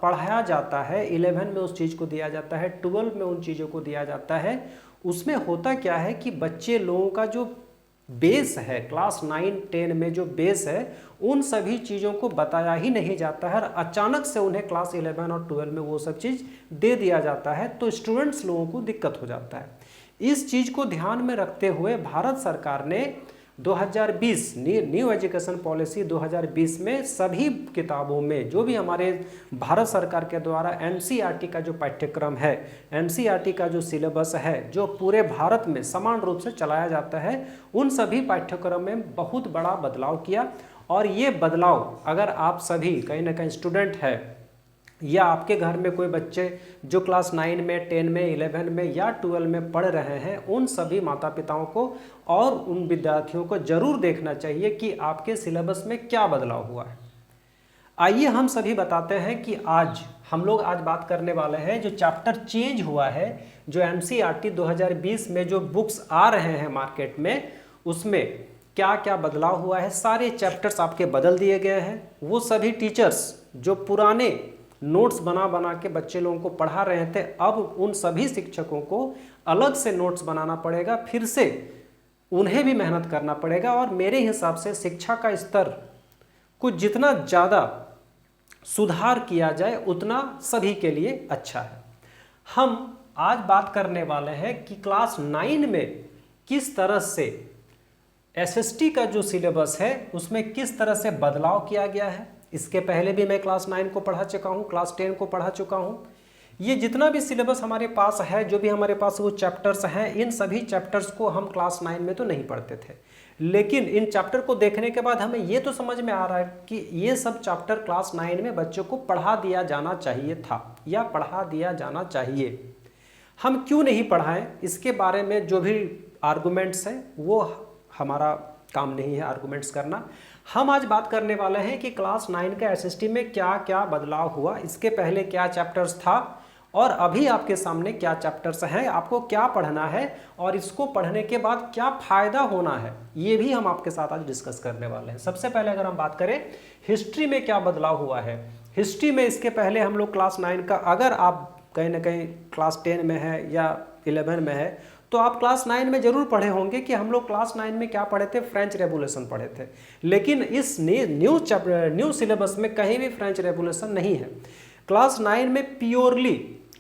पढ़ाया जाता है, 11 में उस चीज़ को दिया जाता है, 12 में उन चीज़ों को दिया जाता है, उसमें होता क्या है कि बच्चे लोगों का जो बेस है क्लास 9, 10 में जो बेस है उन सभी चीज़ों को बताया ही नहीं जाता है और अचानक से उन्हें क्लास 11 और 12 में वो सब चीज़ दे दिया जाता है, तो स्टूडेंट्स लोगों को दिक्कत हो जाता है। इस चीज़ को ध्यान में रखते हुए भारत सरकार ने 2020 न्यू एजुकेशन पॉलिसी 2020 में सभी किताबों में जो भी हमारे भारत सरकार के द्वारा एनसीईआरटी का जो पाठ्यक्रम है, एनसीईआरटी का जो सिलेबस है, जो पूरे भारत में समान रूप से चलाया जाता है, उन सभी पाठ्यक्रम में बहुत बड़ा बदलाव किया। और ये बदलाव अगर आप सभी कहीं ना कहीं स्टूडेंट है या आपके घर में कोई बच्चे जो क्लास 9 में, 10 में, 11 में या 12 में पढ़ रहे हैं, उन सभी माता पिताओं को और उन विद्यार्थियों को जरूर देखना चाहिए कि आपके सिलेबस में क्या बदलाव हुआ है। आइए हम सभी बताते हैं कि हम लोग आज बात करने वाले हैं जो चैप्टर चेंज हुआ है, जो एनसीईआरटी 2020 में जो बुक्स आ रहे हैं मार्केट में, उसमें क्या क्या बदलाव हुआ है। सारे चैप्टर्स आपके बदल दिए गए हैं। वो सभी टीचर्स जो पुराने नोट्स बना बना के बच्चे लोगों को पढ़ा रहे थे, अब उन सभी शिक्षकों को अलग से नोट्स बनाना पड़ेगा, फिर से उन्हें भी मेहनत करना पड़ेगा। और मेरे हिसाब से शिक्षा का स्तर को जितना ज़्यादा सुधार किया जाए उतना सभी के लिए अच्छा है। हम आज बात करने वाले हैं कि क्लास 9 में किस तरह से एसएसटी का जो सिलेबस है उसमें किस तरह से बदलाव किया गया है। इसके पहले भी मैं क्लास 9 को पढ़ा चुका हूँ, क्लास 10 को पढ़ा चुका हूँ। ये जितना भी सिलेबस हमारे पास है, जो भी हमारे पास वो चैप्टर्स हैं, इन सभी चैप्टर्स को हम क्लास 9 में तो नहीं पढ़ते थे, लेकिन इन चैप्टर को देखने के बाद हमें ये तो समझ में आ रहा है कि ये सब चैप्टर क्लास 9 में बच्चों को पढ़ा दिया जाना चाहिए था या पढ़ा दिया जाना चाहिए। हम क्यों नहीं पढ़ाएं, इसके बारे में जो भी आर्गूमेंट्स हैं वो हमारा काम नहीं है आर्गूमेंट्स करना। हम आज बात करने वाले हैं कि क्लास 9 का एसएसटी में क्या क्या बदलाव हुआ, इसके पहले क्या चैप्टर्स था और अभी आपके सामने क्या चैप्टर्स हैं, आपको क्या पढ़ना है और इसको पढ़ने के बाद क्या फ़ायदा होना है, ये भी हम आपके साथ आज डिस्कस करने वाले हैं। सबसे पहले अगर हम बात करें हिस्ट्री में क्या बदलाव हुआ है। हिस्ट्री में इसके पहले हम लोग क्लास 9 का, अगर आप कहीं ना कहीं क्लास 10 में है या 11 में है तो आप क्लास 9 में जरूर पढ़े होंगे कि हम लोग क्लास 9 में क्या पढ़े थे, फ्रेंच रेवोल्यूशन पढ़े थे। लेकिन इस न्यू सिलेबस में कहीं भी फ्रेंच रेवोल्यूशन नहीं है। क्लास 9 में प्योरली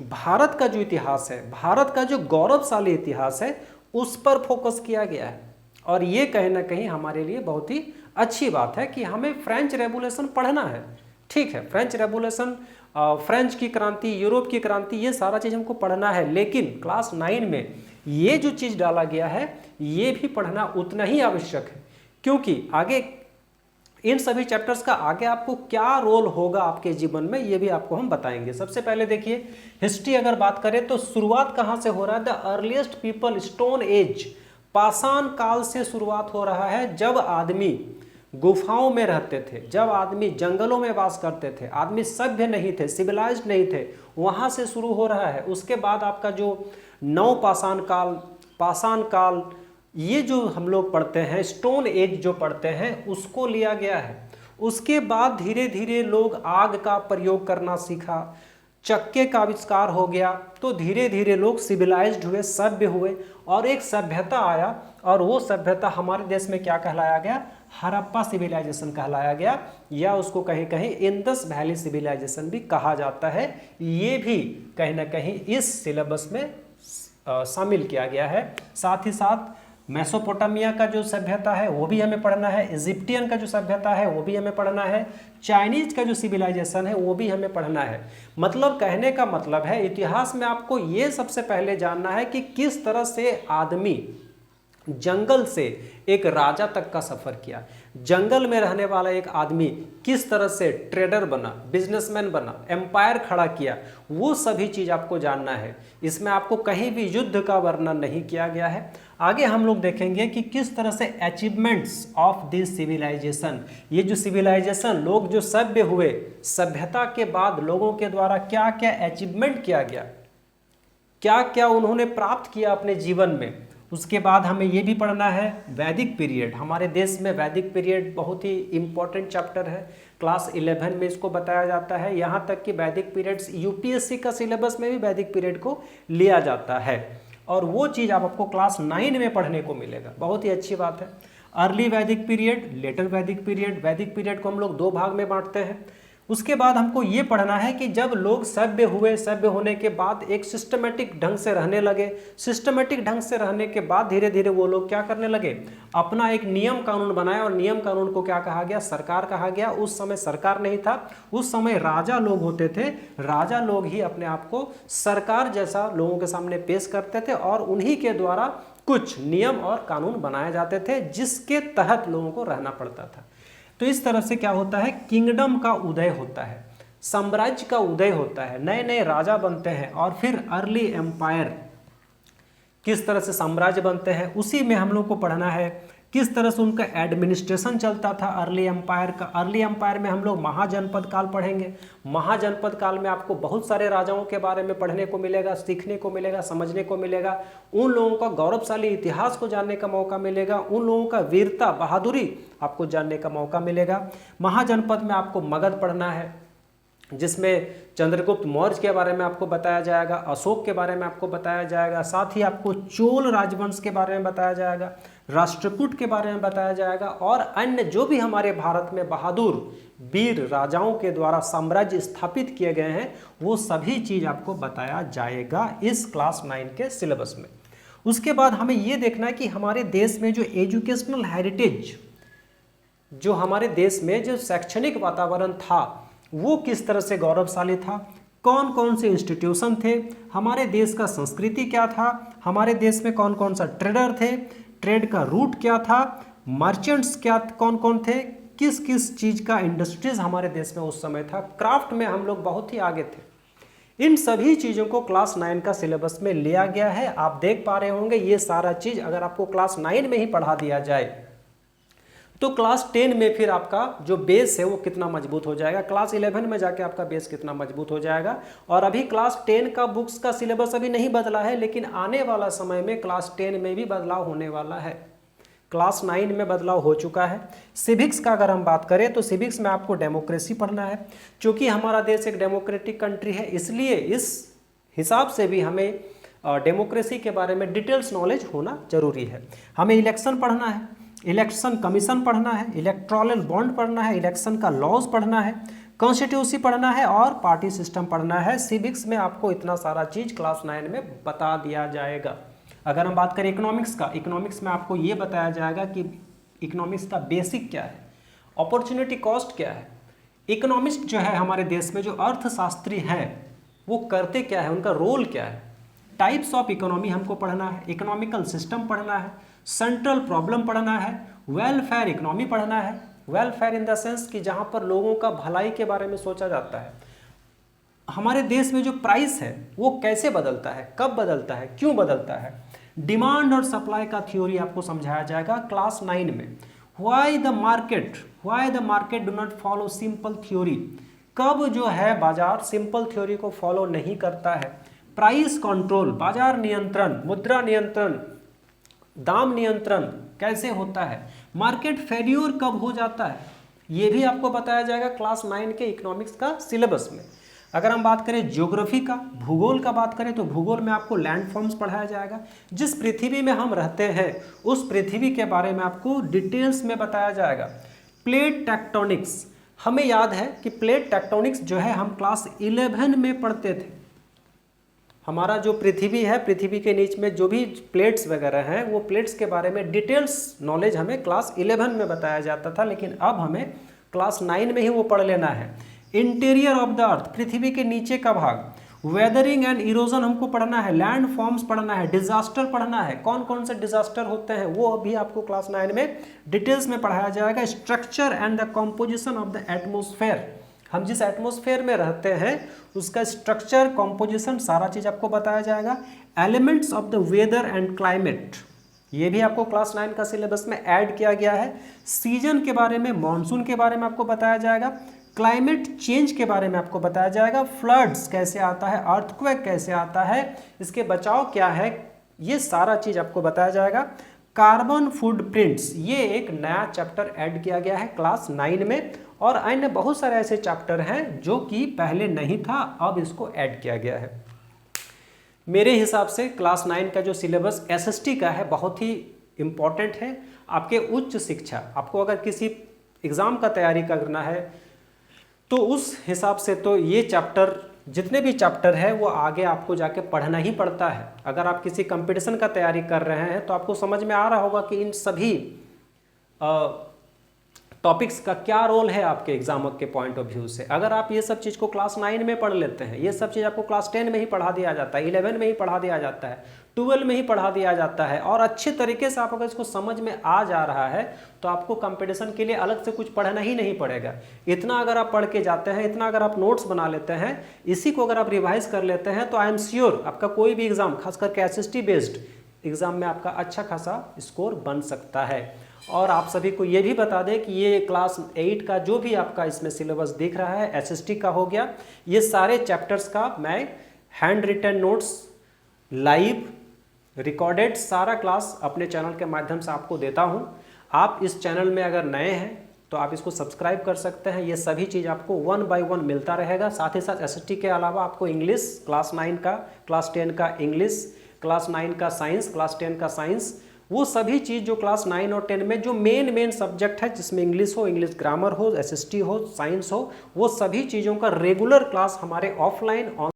भारत का जो इतिहास है, भारत का जो गौरवशाली इतिहास है, उस पर फोकस किया गया है। और ये कहीं ना कहीं हमारे लिए बहुत ही अच्छी बात है कि हमें फ्रेंच रेवोल्यूशन पढ़ना है। ठीक है, फ्रेंच रेवोल्यूशन, फ्रेंच की क्रांति, यूरोप की क्रांति, ये सारा चीज़ हमको पढ़ना है, लेकिन क्लास 9 में ये जो चीज़ डाला गया है ये भी पढ़ना उतना ही आवश्यक है, क्योंकि आगे इन सभी चैप्टर्स का आगे आपको क्या रोल होगा आपके जीवन में, ये भी आपको हम बताएंगे। सबसे पहले देखिए, हिस्ट्री अगर बात करें तो शुरुआत कहाँ से हो रहा है। The earliest people, stone age, पाषाण काल से शुरुआत हो रहा है, जब आदमी गुफाओं में रहते थे, जब आदमी जंगलों में वास करते थे, आदमी सभ्य नहीं थे, सिविलाइज्ड नहीं थे, वहाँ से शुरू हो रहा है। उसके बाद आपका जो नव पाषाण काल, पाषाण काल, ये जो हम लोग पढ़ते हैं, स्टोन एज जो पढ़ते हैं, उसको लिया गया है। उसके बाद धीरे धीरे लोग आग का प्रयोग करना सीखा, चक्के का आविष्कार हो गया, तो धीरे धीरे लोग सिविलाइज्ड हुए, सभ्य हुए और एक सभ्यता आया। और वो सभ्यता हमारे देश में क्या कहलाया गया, हड़प्पा सिविलाइजेशन कहलाया गया, या उसको कहीं कहीं इंडस वैली सिविलाइजेशन भी कहा जाता है। ये भी कहीं ना कहीं इस सिलेबस में शामिल किया गया है। साथ ही साथ मेसोपोटामिया का जो सभ्यता है वो भी हमें पढ़ना है, इजिप्टियन का जो सभ्यता है वो भी हमें पढ़ना है, चाइनीज का जो सिविलाइजेशन है वो भी हमें पढ़ना है। मतलब कहने का मतलब है, इतिहास में आपको ये सबसे पहले जानना है कि किस तरह से आदमी जंगल से एक राजा तक का सफर किया, जंगल में रहने वाला एक आदमी किस तरह से ट्रेडर बना, बिजनेसमैन बना, एम्पायर खड़ा किया, वो सभी चीज आपको जानना है। इसमें आपको कहीं भी युद्ध का वर्णन नहीं किया गया है। आगे हम लोग देखेंगे कि किस तरह से अचीवमेंट्स ऑफ दिस सिविलाइजेशन, ये जो सिविलाइजेशन, लोग जो सभ्य हुए, सभ्यता के बाद लोगों के द्वारा क्या क्या अचीवमेंट किया गया, क्या क्या उन्होंने प्राप्त किया अपने जीवन में, उसके बाद हमें ये भी पढ़ना है वैदिक पीरियड। हमारे देश में वैदिक पीरियड बहुत ही इम्पोर्टेंट चैप्टर है, क्लास 11 में इसको बताया जाता है। यहाँ तक कि वैदिक पीरियड्स यूपीएससी का सिलेबस में भी वैदिक पीरियड को लिया जाता है, और वो चीज़ आपको क्लास 9 में पढ़ने को मिलेगा, बहुत ही अच्छी बात है। अर्ली वैदिक पीरियड, लेटर वैदिक पीरियड। वैदिक पीरियड को हम लोग 2 भाग में बांटते हैं। उसके बाद हमको ये पढ़ना है कि जब लोग सभ्य हुए, सभ्य होने के बाद एक सिस्टमेटिक ढंग से रहने लगे, सिस्टमेटिक ढंग से रहने के बाद धीरे धीरे वो लोग क्या करने लगे, अपना एक नियम कानून बनाया, और नियम कानून को क्या कहा गया, सरकार कहा गया। उस समय सरकार नहीं था, उस समय राजा लोग होते थे, राजा लोग ही अपने आप को सरकार जैसा लोगों के सामने पेश करते थे, और उन्हीं के द्वारा कुछ नियम और कानून बनाए जाते थे जिसके तहत लोगों को रहना पड़ता था। तो इस तरह से क्या होता है, किंगडम का उदय होता है, साम्राज्य का उदय होता है, नए नए राजा बनते हैं, और फिर अर्ली एम्पायर किस तरह से साम्राज्य बनते हैं, उसी में हम लोग को पढ़ना है किस तरह से उनका एडमिनिस्ट्रेशन चलता था अर्ली एम्पायर का। अर्ली एम्पायर में हम लोग महाजनपद काल पढ़ेंगे। महाजनपद काल में आपको बहुत सारे राजाओं के बारे में पढ़ने को मिलेगा, सीखने को मिलेगा, समझने को मिलेगा, उन लोगों का गौरवशाली इतिहास को जानने का मौका मिलेगा, उन लोगों का वीरता बहादुरी आपको जानने का मौका मिलेगा। महाजनपद में आपको मगध पढ़ना है, जिसमें चंद्रगुप्त मौर्य के बारे में आपको बताया जाएगा, अशोक के बारे में आपको बताया जाएगा, साथ ही आपको चोल राजवंश के बारे में बताया जाएगा, राष्ट्रकूट के बारे में बताया जाएगा, और अन्य जो भी हमारे भारत में बहादुर वीर राजाओं के द्वारा साम्राज्य स्थापित किए गए हैं, वो सभी चीज़ आपको बताया जाएगा इस क्लास 9 के सिलेबस में। उसके बाद हमें ये देखना है कि हमारे देश में जो एजुकेशनल हेरिटेज, जो हमारे देश में जो शैक्षणिक वातावरण था वो किस तरह से गौरवशाली था, कौन कौन से इंस्टीट्यूशन थे, हमारे देश का संस्कृति क्या था, हमारे देश में कौन कौन सा ट्रेडर थे, ट्रेड का रूट क्या था, मर्चेंट्स क्या कौन कौन थे, किस किस चीज़ का इंडस्ट्रीज हमारे देश में उस समय था, क्राफ्ट में हम लोग बहुत ही आगे थे। इन सभी चीज़ों को क्लास 9 का सिलेबस में लिया गया है। आप देख पा रहे होंगे ये सारा चीज़ अगर आपको क्लास 9 में ही पढ़ा दिया जाए तो क्लास 10 में फिर आपका जो बेस है वो कितना मजबूत हो जाएगा, क्लास 11 में जाके आपका बेस कितना मजबूत हो जाएगा। और अभी क्लास 10 का बुक्स का सिलेबस अभी नहीं बदला है, लेकिन आने वाला समय में क्लास 10 में भी बदलाव होने वाला है। क्लास 9 में बदलाव हो चुका है। सिविक्स का अगर हम बात करें तो सिविक्स में आपको डेमोक्रेसी पढ़ना है, क्योंकि हमारा देश एक डेमोक्रेटिक कंट्री है, इसलिए इस हिसाब से भी हमें डेमोक्रेसी के बारे में डिटेल्स नॉलेज होना जरूरी है। हमें इलेक्शन पढ़ना है, इलेक्शन कमीशन पढ़ना है, इलेक्टोरल बॉन्ड पढ़ना है, इलेक्शन का लॉज पढ़ना है, कॉन्स्टिट्यूशन पढ़ना है, और पार्टी सिस्टम पढ़ना है। सिविक्स में आपको इतना सारा चीज़ क्लास 9 में बता दिया जाएगा। अगर हम बात करें इकोनॉमिक्स का, इकोनॉमिक्स में आपको ये बताया जाएगा कि इकोनॉमिक्स का बेसिक क्या है, अपॉर्चुनिटी कॉस्ट क्या है, इकोनॉमिस्ट जो है हमारे देश में जो अर्थशास्त्री हैं वो करते क्या है, उनका रोल क्या है, टाइप्स ऑफ इकोनॉमी हमको पढ़ना है, इकोनॉमिकल सिस्टम पढ़ना है, सेंट्रल प्रॉब्लम पढ़ना है, वेलफेयर इकोनॉमी पढ़ना है। वेलफेयर इन द सेंस कि जहाँ पर लोगों का भलाई के बारे में सोचा जाता है। हमारे देश में जो प्राइस है वो कैसे बदलता है, कब बदलता है, क्यों बदलता है। डिमांड और सप्लाई का थ्योरी आपको समझाया जाएगा क्लास 9 में। Why the market do not follow simple theory, कब जो है बाजार सिंपल थ्योरी को फॉलो नहीं करता है। प्राइस कंट्रोल, बाजार नियंत्रण, मुद्रा नियंत्रण, दाम नियंत्रण कैसे होता है, मार्केट फेल्योर कब हो जाता है, ये भी आपको बताया जाएगा क्लास 9 के इकोनॉमिक्स का सिलेबस में। अगर हम बात करें ज्योग्राफी का, भूगोल का बात करें तो भूगोल में आपको लैंडफॉर्म्स पढ़ाया जाएगा। जिस पृथ्वी में हम रहते हैं उस पृथ्वी के बारे में आपको डिटेल्स में बताया जाएगा। प्लेट टेक्टोनिक्स, हमें याद है कि प्लेट टेक्टोनिक्स जो है हम क्लास 11 में पढ़ते थे। हमारा जो पृथ्वी है, पृथ्वी के नीचे में जो भी प्लेट्स वगैरह हैं वो प्लेट्स के बारे में डिटेल्स नॉलेज हमें क्लास 11 में बताया जाता था, लेकिन अब हमें क्लास 9 में ही वो पढ़ लेना है। इंटीरियर ऑफ द अर्थ, पृथ्वी के नीचे का भाग, वेदरिंग एंड इरोजन हमको पढ़ना है, लैंड फॉर्म्स पढ़ना है, डिजास्टर पढ़ना है, कौन कौन से डिजास्टर होते हैं वो अभी आपको क्लास 9 में डिटेल्स में पढ़ाया जाएगा। Structure and the composition of the atmosphere, हम जिस एटमॉस्फेयर में रहते हैं उसका स्ट्रक्चर, कॉम्पोजिशन, सारा चीज़ आपको बताया जाएगा। Elements of the weather and climate, ये भी आपको क्लास 9 का सिलेबस में ऐड किया गया है। सीजन के बारे में, मॉनसून के बारे में आपको बताया जाएगा। क्लाइमेट चेंज के बारे में आपको बताया जाएगा। फ्लड्स कैसे आता है, अर्थक्वेक कैसे आता है, इसके बचाव क्या है, ये सारा चीज़ आपको बताया जाएगा। कार्बन फुटप्रिंट्स, ये एक नया चैप्टर ऐड किया गया है क्लास 9 में, और अन्य बहुत सारे ऐसे चैप्टर हैं जो कि पहले नहीं था, अब इसको ऐड किया गया है। मेरे हिसाब से क्लास 9 का जो सिलेबस एसएसटी का है बहुत ही इम्पॉर्टेंट है। आपके उच्च शिक्षा, आपको अगर किसी एग्ज़ाम का तैयारी करना है तो उस हिसाब से तो ये चैप्टर, जितने भी चैप्टर है वो आगे आपको जाके पढ़ना ही पड़ता है। अगर आप किसी कंपटीशन का तैयारी कर रहे हैं तो आपको समझ में आ रहा होगा कि इन सभी टॉपिक्स का क्या रोल है आपके एग्जाम के पॉइंट ऑफ व्यू से। अगर आप ये सब चीज़ को क्लास 9 में पढ़ लेते हैं, ये सब चीज़ आपको क्लास 10 में ही पढ़ा दिया जाता है, 11 में ही पढ़ा दिया जाता है, 12 में ही पढ़ा दिया जाता है, और अच्छे तरीके से आप अगर इसको समझ में आ जा रहा है तो आपको कंपटीशन के लिए अलग से कुछ पढ़ना ही नहीं पड़ेगा। इतना अगर आप पढ़ के जाते हैं, इतना अगर आप नोट्स बना लेते हैं, इसी को अगर आप रिवाइज कर लेते हैं, तो आई एम श्योर आपका कोई भी एग्जाम, खास करके एसएसटी बेस्ड एग्जाम में आपका अच्छा खासा स्कोर बन सकता है। और आप सभी को ये भी बता दें कि ये क्लास 8 का जो भी आपका इसमें सिलेबस दिख रहा है, एसएसटी का हो गया, ये सारे चैप्टर्स का मैं hand written notes, live recorded सारा क्लास अपने चैनल के माध्यम से आपको देता हूँ। आप इस चैनल में अगर नए हैं तो आप इसको सब्सक्राइब कर सकते हैं। ये सभी चीज़ आपको 1 बाय 1 मिलता रहेगा। साथ ही साथ एसएसटी के अलावा आपको इंग्लिश क्लास 9 का, क्लास 10 का इंग्लिश, क्लास 9 का साइंस, क्लास 10 का साइंस, वो सभी चीज़ जो क्लास 9 और 10 में जो मेन सब्जेक्ट है, जिसमें इंग्लिश हो, इंग्लिश ग्रामर हो, एसएसटी हो, साइंस हो, वो सभी चीज़ों का रेगुलर क्लास हमारे ऑफलाइन